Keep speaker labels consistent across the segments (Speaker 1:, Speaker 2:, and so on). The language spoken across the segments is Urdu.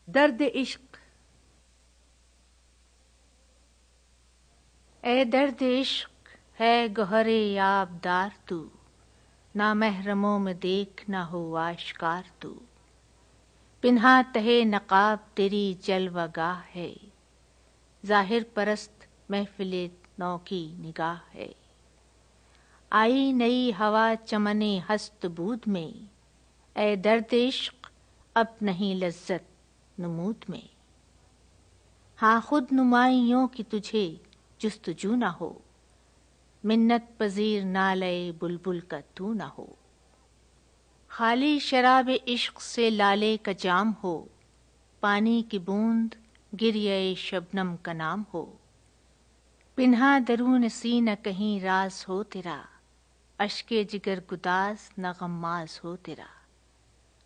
Speaker 1: درد عشق۔ اے درد عشق ہے گوہر آبدار تو، نامحرموں میں دیکھ نہ ہو آشکار تو، پنہا تہے نقاب تیری جلوہ گاہ ہے، ظاہر پرست محفل نو کی نگاہ ہے، آئی نئی ہوا چمن ہست بود میں، اے درد عشق اب نہیں لذت نمود میں، ہاں خود نمائیوں کی تجھے جستجو نہ ہو، منت پذیر نالے بلبل کا تو نہ ہو، خالی شراب عشق سے لالے کا جام ہو، پانی کی بوند گریہ شبنم کا نام ہو، پنہا درون سینہ کہیں راز ہو تیرا، اشک جگر گداز نہ غماز ہو تیرا،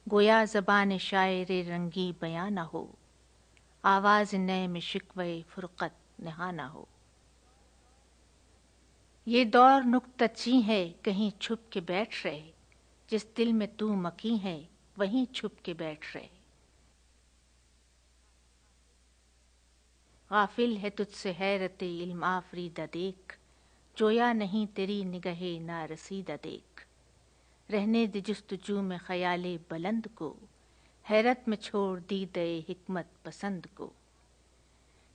Speaker 1: گویا زبان شاعر رنگی بیاں نہ ہو، آواز نے میں شکوہ فرقت نہاں نہ ہو، یہ دور نکتہ چیں ہے کہیں چھپ کے بیٹھ رہے، جس دل میں تو مکی ہے وہیں چھپ کے بیٹھ رہے، غافل ہے تجھ سے حیرت علم آفریدہ دیکھ، جویا نہیں تیری نگہ نارسیدہ دیکھ، رہنے دے جستجو میں خیال بلند کو، حیرت میں چھوڑ دیدہ حکمت پسند کو،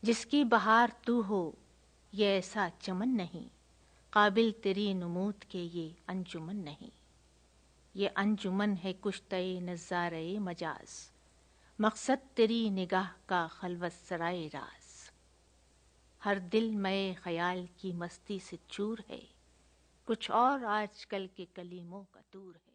Speaker 1: جس کی بہار تو ہو یہ ایسا چمن نہیں، قابل تیری نمود کے یہ انجمن نہیں، یہ انجمن ہے کشتہ نظارہ مجاز، مقصد تیری نگاہ کا خلوت سرائے راز، ہر دل میں خیال کی مستی سے چور ہے، کچھ اور آج کل کے کلیموں کا طور ہے۔